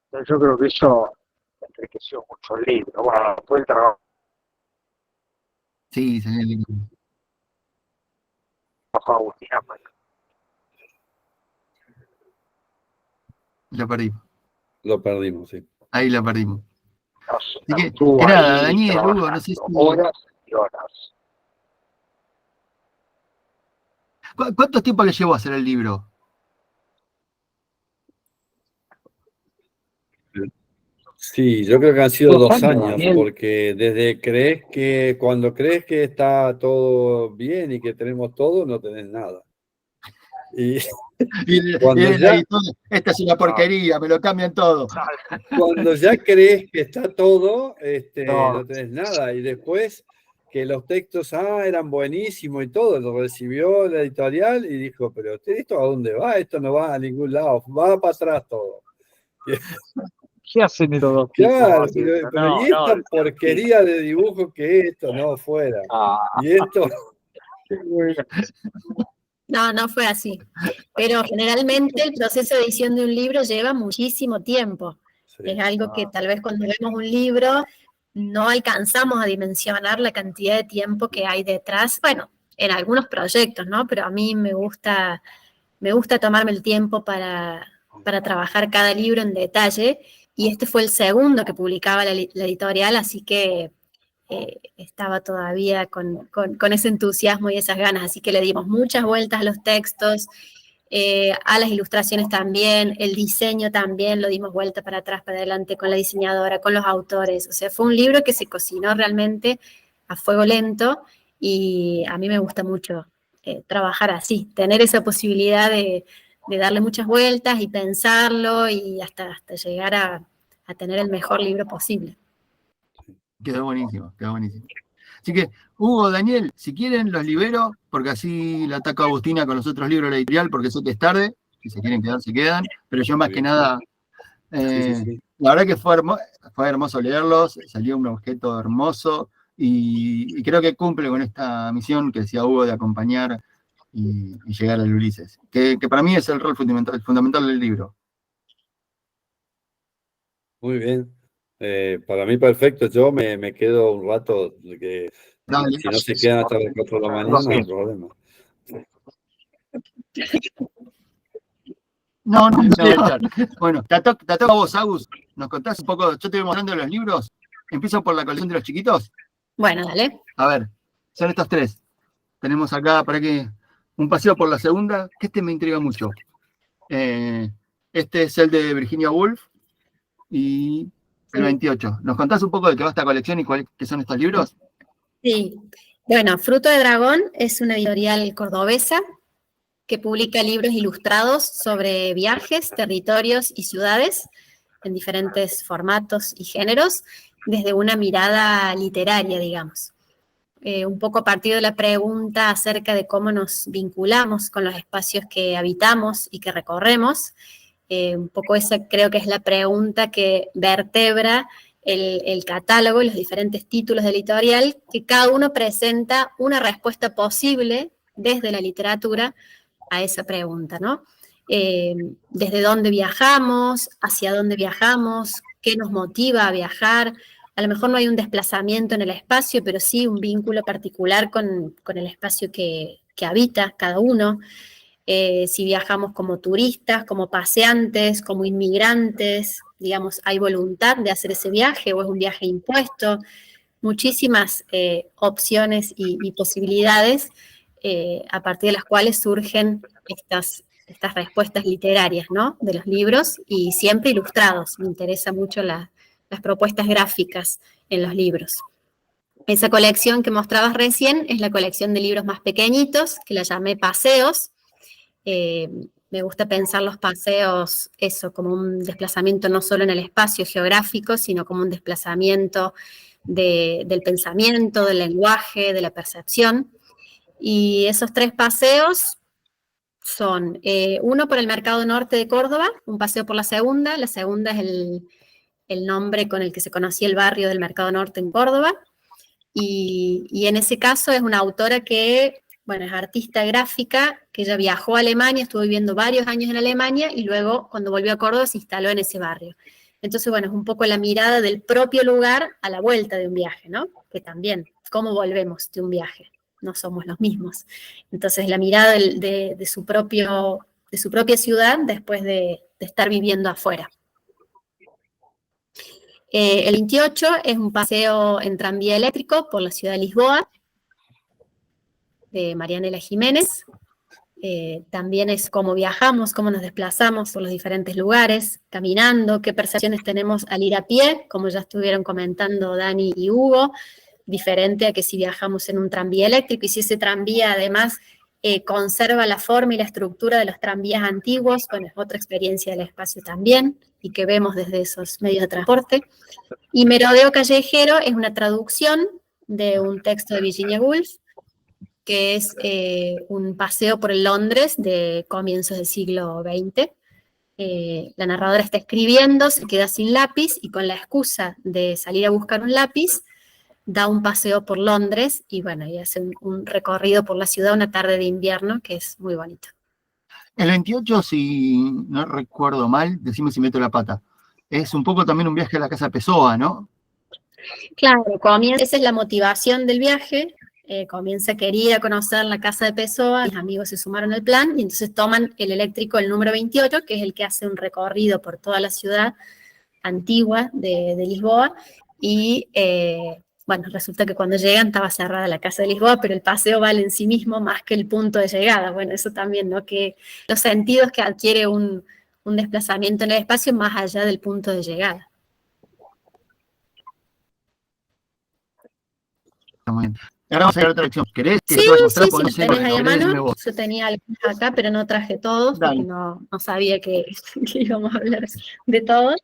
Entonces yo creo que eso enriqueció mucho el libro. Bueno, fue el trabajo Sí, sería lindo. de Agustina, pues, Lo perdimos. Lo perdimos, sí. Ahí lo perdimos. nos Así que estuvo nada, ahí Daniel, Hugo, no trabajando sé si. horas y horas. ¿Cuánto tiempo le llevó a hacer el libro? Sí, yo creo que han sido 2 años, años, Daniel. porque cuando crees que está todo bien y que tenemos todo, no tenés nada. Y cuando El ya, editor, esta es una porquería, me lo cambian todo. cuando ya crees que está todo, No, no tenés nada. Y después que los textos eran buenísimos y todo, lo recibió la editorial y dijo, pero ¿esto a dónde va? Esto no va a ningún lado, va para atrás todo. ¿Qué hacen estos dos tipos? Claro, haciendo? pero No, y esta no, porquería de dibujo que esto no fuera. Y esto, qué bueno. No, no fue así. Pero generalmente el proceso de edición de un libro lleva muchísimo tiempo. sí, Es algo que tal vez cuando vemos un libro no alcanzamos a dimensionar la cantidad de tiempo que hay detrás. Bueno, en algunos proyectos, ¿no? Pero a mí me gusta tomarme el tiempo para trabajar cada libro en detalle. Y este fue el segundo que publicaba la editorial, así que estaba todavía con ese entusiasmo y esas ganas, así que le dimos muchas vueltas a los textos, a las ilustraciones también, el diseño también, lo dimos vuelta para atrás, para adelante con la diseñadora, con los autores, o sea, fue un libro que se cocinó realmente a fuego lento y a mí me gusta mucho trabajar así, tener esa posibilidad de darle muchas vueltas y pensarlo y hasta llegar a tener el mejor libro posible. Quedó buenísimo, quedó buenísimo. Así que, Hugo, Daniel, si quieren los libero, porque así la ataco a Agustina con los otros libros de la editorial, porque sé que es tarde, si se quieren quedar, se quedan, pero yo más que nada, sí. la verdad que fue hermoso leerlos, salió un objeto hermoso, y creo que cumple con esta misión que decía Hugo de acompañar y llegar al Ulises, que para mí es el rol fundamental del libro. Muy bien. Para mí perfecto, yo me quedo un rato, que Dale. si no se quedan hasta las 4 de la mañana, no hay problema. No. Bueno, te toca a vos, Agus. ¿Nos contás un poco? Yo te voy mostrando los libros. Empiezo por la colección de los chiquitos. Bueno, dale. A ver, son estos tres. Tenemos acá, para que un paseo por la segunda, que este me intriga mucho. Este es el de Virginia Woolf y el 28. ¿Nos contás un poco de qué va esta colección y qué son estos libros? Sí. Bueno, Fruto de Dragón es una editorial cordobesa que publica libros ilustrados sobre viajes, territorios y ciudades en diferentes formatos y géneros, desde una mirada literaria, digamos. Un poco a partir de la pregunta acerca de cómo nos vinculamos con los espacios que habitamos y que recorremos. Un poco esa creo que es la pregunta que vertebra el catálogo y los diferentes títulos del editorial, que cada uno presenta una respuesta posible desde la literatura a esa pregunta, ¿no? Desde dónde viajamos, hacia dónde viajamos, qué nos motiva a viajar. A lo mejor no hay un desplazamiento en el espacio, pero sí un vínculo particular con el espacio que habita cada uno. Si viajamos como turistas, como paseantes, como inmigrantes, digamos, ¿hay voluntad de hacer ese viaje o es un viaje impuesto? Muchísimas opciones y posibilidades a partir de las cuales surgen estas respuestas literarias, ¿no? De los libros y siempre ilustrados. Me interesa mucho las propuestas gráficas en los libros. Esa colección que mostrabas recién es la colección de libros más pequeñitos, que la llamé Paseos. Me gusta pensar los paseos, eso, como un desplazamiento no solo en el espacio geográfico, sino como un desplazamiento del pensamiento, del lenguaje, de la percepción. Y esos tres paseos son uno por el Mercado Norte de Córdoba, un paseo por la segunda es el nombre con el que se conocía el barrio del Mercado Norte en Córdoba, y en ese caso es una autora que, bueno, es artista gráfica, que ella viajó a Alemania, estuvo viviendo varios años en Alemania, y luego cuando volvió a Córdoba se instaló en ese barrio. Entonces, bueno, es un poco la mirada del propio lugar a la vuelta de un viaje, ¿no? Que también, ¿cómo volvemos de un viaje? No somos los mismos. Entonces, la mirada de su propia ciudad después de estar viviendo afuera. El 28 es un paseo en tranvía eléctrico por la ciudad de Lisboa, de Marianela Jiménez. También es cómo viajamos, cómo nos desplazamos por los diferentes lugares, caminando, qué percepciones tenemos al ir a pie, como ya estuvieron comentando Dani y Hugo, diferente a que si viajamos en un tranvía eléctrico, y si ese tranvía además conserva la forma y la estructura de los tranvías antiguos, bueno, es otra experiencia del espacio también, y que vemos desde esos medios de transporte. Y Merodeo Callejero es una traducción de un texto de Virginia Woolf, que es un paseo por el Londres de comienzos del siglo XX. La narradora está escribiendo, se queda sin lápiz y con la excusa de salir a buscar un lápiz, da un paseo por Londres y bueno, y hace un recorrido por la ciudad una tarde de invierno que es muy bonito. El 28, si no recuerdo mal, decime si meto la pata, es un poco también un viaje a la casa de Pessoa, ¿no? Claro, esa es la motivación del viaje. Comienza a querer ir a conocer la casa de Pessoa, mis amigos se sumaron al plan y entonces toman el eléctrico, el número 28, que es el que hace un recorrido por toda la ciudad antigua de Lisboa y bueno, resulta que cuando llegan estaba cerrada la casa de Lisboa, pero el paseo vale en sí mismo más que el punto de llegada. Bueno, eso también, ¿no? Que los sentidos que adquiere un desplazamiento en el espacio más allá del punto de llegada. Muy bien. Ahora vamos a ir a otra lección. ¿Querés que Sí, te vaya a mostrar? sí, Porque no sí, sé, tenés ahí a querés decirme mano. vos. Yo tenía algunos acá, pero no traje todos porque Dale. no sabía que íbamos a hablar de todos.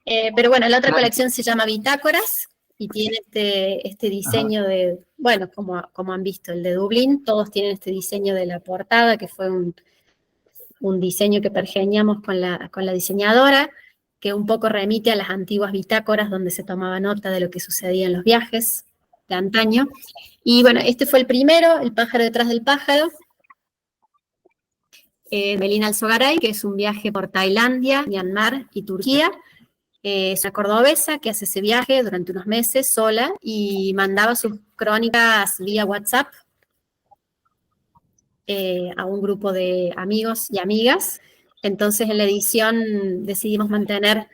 Pero bueno, la otra colección se llama Bitácoras y tiene este diseño de, bueno, como han visto, el de Dublín, todos tienen este diseño de la portada, que fue un diseño que pergeñamos con la diseñadora, que un poco remite a las antiguas bitácoras donde se tomaba nota de lo que sucedía en los viajes de antaño. Y bueno, este fue el primero, El pájaro detrás del pájaro, Melina Alzogaray, que es un viaje por Tailandia, Myanmar y Turquía. Es una cordobesa que hace ese viaje durante unos meses sola y mandaba sus crónicas vía WhatsApp a un grupo de amigos y amigas. Entonces en la edición decidimos mantener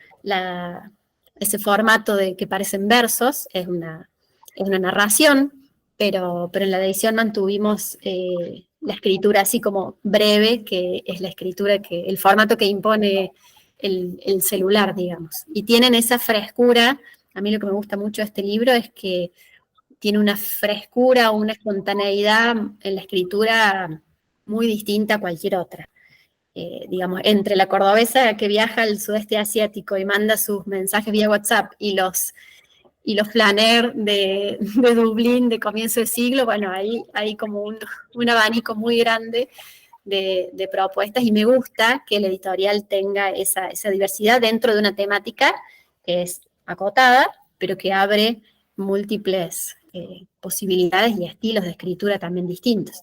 ese formato de que parecen versos, es una narración, pero en la edición mantuvimos la escritura así como breve, que es la escritura el formato que impone el celular, digamos. Y tienen esa frescura. A mí lo que me gusta mucho de este libro es que tiene una frescura, una espontaneidad en la escritura muy distinta a cualquier otra. Digamos, entre la cordobesa que viaja al sudeste asiático y manda sus mensajes vía WhatsApp y los flaner de Dublín de comienzo de siglo, bueno, hay como un abanico muy grande de propuestas y me gusta que el editorial tenga esa diversidad dentro de una temática que es acotada, pero que abre múltiples posibilidades y estilos de escritura también distintos.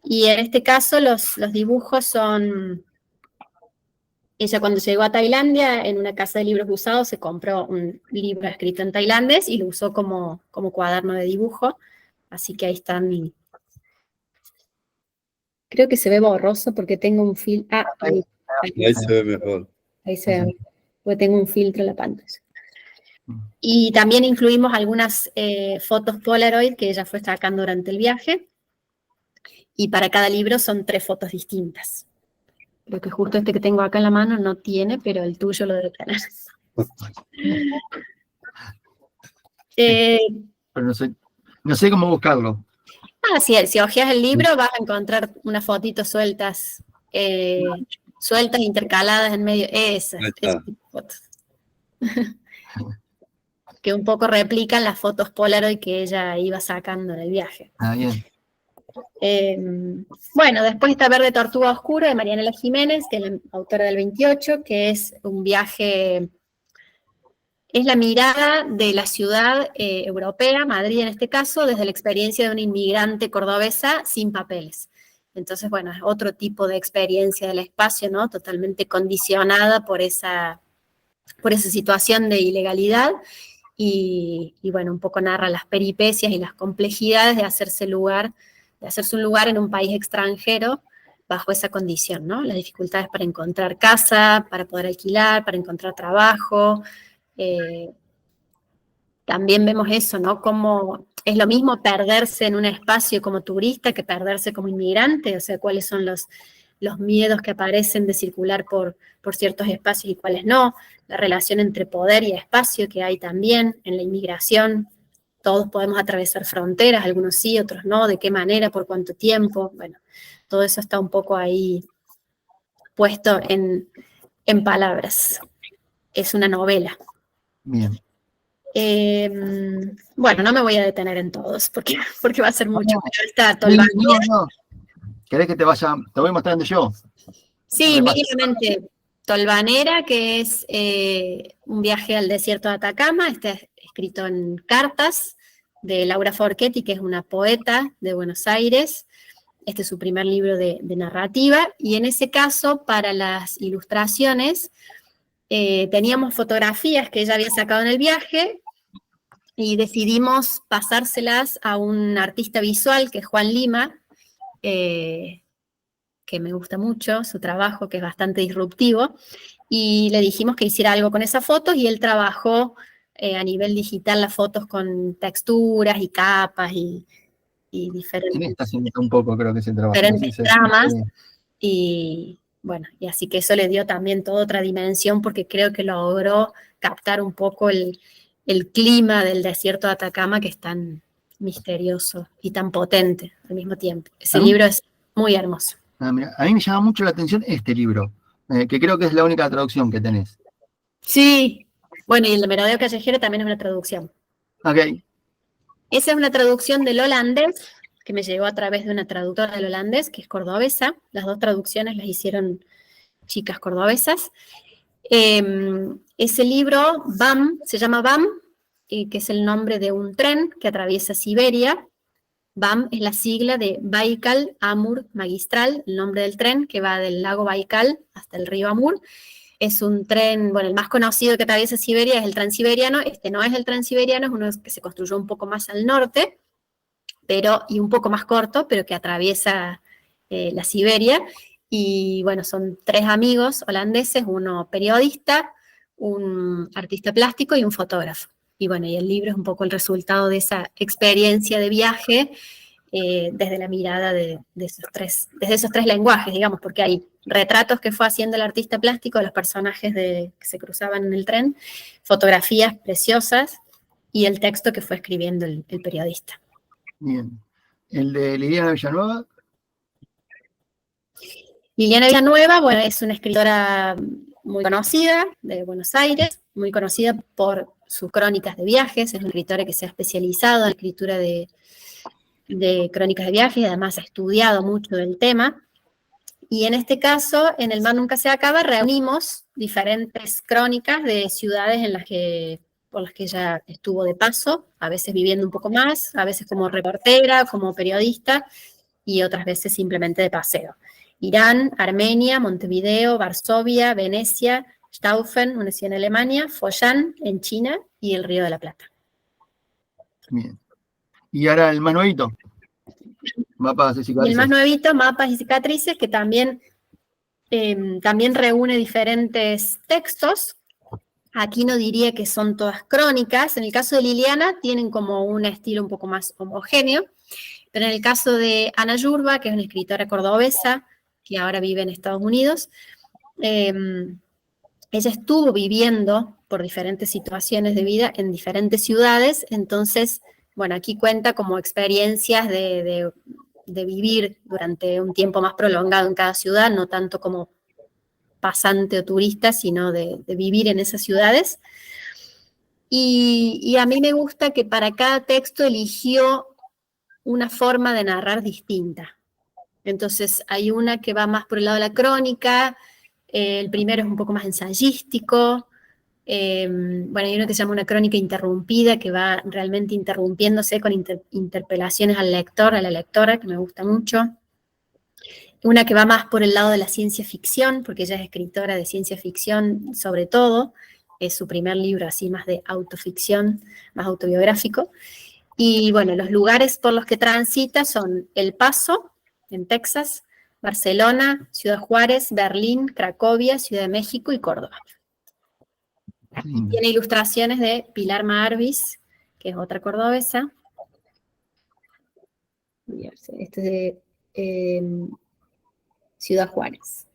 Y en este caso los dibujos son... Ella cuando llegó a Tailandia, en una casa de libros usados, se compró un libro escrito en tailandés y lo usó como cuaderno de dibujo. Así que ahí están. Creo que se ve borroso porque tengo un filtro. Ahí se ve mejor. Ahí se ve, porque tengo un filtro en la pantalla. Y también incluimos algunas fotos Polaroid que ella fue sacando durante el viaje. Y para cada libro son 3 fotos distintas. Creo que justo este que tengo acá en la mano no tiene, pero el tuyo lo debe tener. Pero no sé cómo buscarlo. Si hojeas el libro vas a encontrar unas fotitos sueltas, intercaladas en medio. Esas tipo de fotos. Que un poco replican las fotos Polaroid que ella iba sacando en el viaje. Ah, bien. Bueno, después está Verde Tortuga Oscura de Marianela Jiménez, que es la autora del 28, que es un viaje, es la mirada de la ciudad europea, Madrid en este caso, desde la experiencia de una inmigrante cordobesa sin papeles. Entonces, bueno, es otro tipo de experiencia del espacio, ¿no? Totalmente condicionada por esa situación de ilegalidad. Y bueno, un poco narra las peripecias y las complejidades de hacerse un lugar en un país extranjero bajo esa condición, ¿no? Las dificultades para encontrar casa, para poder alquilar, para encontrar trabajo. También vemos eso, ¿no? Como es lo mismo perderse en un espacio como turista que perderse como inmigrante, o sea, cuáles son los miedos que aparecen de circular por ciertos espacios y cuáles no, la relación entre poder y espacio que hay también en la inmigración. Todos podemos atravesar fronteras, algunos sí, otros no, de qué manera, por cuánto tiempo. Bueno, todo eso está un poco ahí puesto en palabras. Es una novela. Bien. Bueno, no me voy a detener en todos, porque va a ser mucho. No, Pero está Tolvanera. no. ¿Querés que te voy mostrando yo? Sí, Repasa. mínimamente Tolvanera, que es un viaje al desierto de Atacama, está escrito en cartas de Laura Forchetti, que es una poeta de Buenos Aires. Este es su primer libro de narrativa, y en ese caso, para las ilustraciones, teníamos fotografías que ella había sacado en el viaje, y decidimos pasárselas a un artista visual, que es Juan Lima, que me gusta mucho, su trabajo, que es bastante disruptivo, y le dijimos que hiciera algo con esas fotos, y él trabajó a nivel digital las fotos con texturas y capas y Sí, diferentes está haciendo un poco, creo que ese trabajo. Sí, sí, tramas, sí. y bueno, y así que eso le dio también toda otra dimensión, porque creo que logró captar un poco el clima del desierto de Atacama, que es tan misterioso y tan potente al mismo tiempo. Ese libro es muy hermoso. Mira, a mí me llama mucho la atención este libro, que creo que es la única traducción que tenés. Sí, bueno, y el de Merodeo Callejero también es una traducción. Ok. Esa es una traducción del holandés, que me llegó a través de una traductora del holandés, que es cordobesa. Las dos traducciones las hicieron chicas cordobesas. Ese libro, BAM, se llama BAM, que es el nombre de un tren que atraviesa Siberia. BAM es la sigla de Baikal Amur Magistral, el nombre del tren que va del lago Baikal hasta el río Amur. Es un tren, bueno, el más conocido que atraviesa Siberia es el Transiberiano. Este no es el Transiberiano, es uno que se construyó un poco más al norte, y un poco más corto, pero que atraviesa la Siberia. Y bueno, son 3 amigos holandeses, uno periodista, un artista plástico y un fotógrafo. Y bueno, y el libro es un poco el resultado de esa experiencia de viaje, desde la mirada desde esos tres lenguajes, digamos, porque hay retratos que fue haciendo el artista plástico de los personajes que se cruzaban en el tren, fotografías preciosas, y el texto que fue escribiendo el periodista. Bien. ¿El de Liliana Villanueva? Liliana Villanueva, bueno, es una escritora muy conocida de Buenos Aires, muy conocida por sus crónicas de viajes. Es una escritora que se ha especializado en la escritura de crónicas de viajes, y además ha estudiado mucho del tema. Y en este caso, en El Mar Nunca Se Acaba, reunimos diferentes crónicas de ciudades por las que ella estuvo de paso, a veces viviendo un poco más, a veces como reportera, como periodista, y otras veces simplemente de paseo. Irán, Armenia, Montevideo, Varsovia, Venecia, Staufen, una ciudad en Alemania, Follán, en China, y el Río de la Plata. Bien. Y ahora el más nuevito. Mapas y cicatrices. Y el más nuevito, Mapas y Cicatrices, que también reúne diferentes textos. Aquí no diría que son todas crónicas. En el caso de Liliana tienen como un estilo un poco más homogéneo, pero en el caso de Ana Yurba, que es una escritora cordobesa que ahora vive en Estados Unidos, ella estuvo viviendo por diferentes situaciones de vida en diferentes ciudades. Entonces, bueno, aquí cuenta como experiencias de vivir durante un tiempo más prolongado en cada ciudad, no tanto como pasante o turista, sino de vivir en esas ciudades. Y a mí me gusta que para cada texto eligió una forma de narrar distinta. Entonces hay una que va más por el lado de la crónica, el primero es un poco más ensayístico, bueno, hay uno que se llama Una crónica interrumpida, que va realmente interrumpiéndose con interpelaciones al lector, a la lectora, que me gusta mucho. Una que va más por el lado de la ciencia ficción, porque ella es escritora de ciencia ficción sobre todo, es su primer libro así más de autoficción, más autobiográfico. Y bueno, los lugares por los que transita son El Paso, en Texas, Barcelona, Ciudad Juárez, Berlín, Cracovia, Ciudad de México y Córdoba. Tiene ilustraciones de Pilar Maarvis, que es otra cordobesa. Este es de Ciudad Juárez.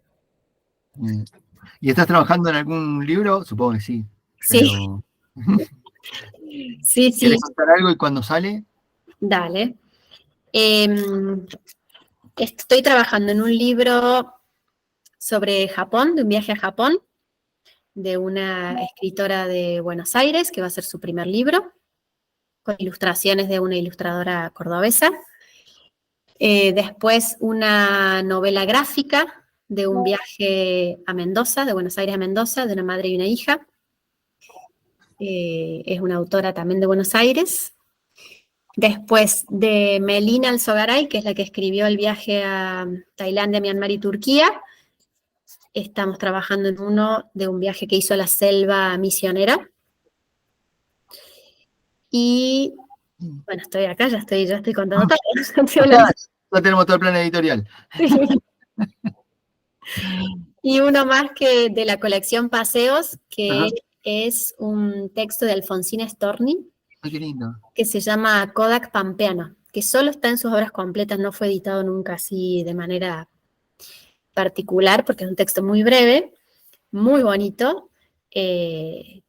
¿Y estás trabajando en algún libro? Supongo que sí. Sí. Pero... sí. ¿Quieres contar algo y cuándo sale? Dale. Estoy trabajando en un libro sobre Japón, de un viaje a Japón. de una escritora de Buenos Aires, que va a ser su primer libro, con ilustraciones de una ilustradora cordobesa. Después una novela gráfica de un viaje a Mendoza, de Buenos Aires a Mendoza, de una madre y una hija. Es una autora también de Buenos Aires. Después de Melina Alzogaray, que es la que escribió el viaje a Tailandia, Myanmar y Turquía. Estamos trabajando en uno de un viaje que hizo a la selva misionera. Y bueno, estoy acá, ya estoy contando todo. Ya tenemos todo el plan editorial. Y uno más que de la colección Paseos, que Ajá. es un texto de Alfonsina Storni, Ay, qué lindo. que se llama Kodak Pampeano, que solo está en sus obras completas, no fue editado nunca así de manera particular, porque es un texto muy breve, muy bonito, que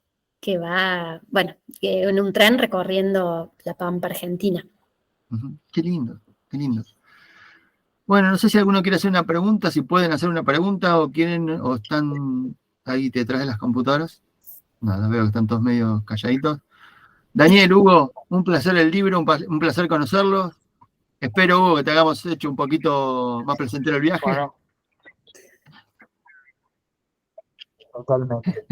va, bueno, en un tren recorriendo la Pampa Argentina. Qué lindo, qué lindo. Bueno, no sé si alguno quiere hacer una pregunta, si pueden hacer una pregunta o quieren, o están ahí detrás de las computadoras. Nada, veo que están todos medio calladitos. Daniel, Hugo, un placer el libro, un placer conocerlos. Espero, Hugo, que te hagamos hecho un poquito más placentero el viaje. Bueno, totalmente.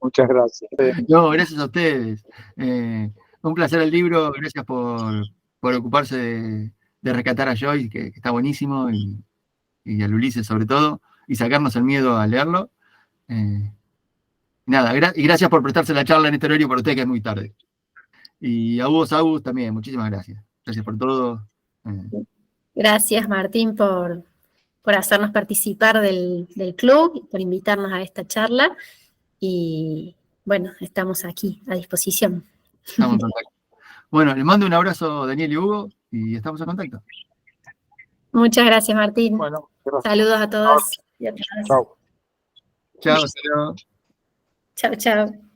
Muchas gracias. No, gracias a ustedes. Un placer el libro, gracias por ocuparse de rescatar a Joyce, que está buenísimo, y a Ulises sobre todo, y sacarnos el miedo a leerlo. Nada, y gracias por prestarse la charla en este horario para usted, que es muy tarde. Y a Hugo Saus también, muchísimas gracias. Gracias por todo. Gracias, Martín, por hacernos participar del club, por invitarnos a esta charla. Y bueno, estamos aquí a disposición. Estamos en contacto. Bueno, les mando un abrazo, Daniel y Hugo, y estamos en contacto. Muchas gracias, Martín. Bueno, gracias. Saludos a todos y a todas. Chao. Chao, hasta luego. Chao, chao.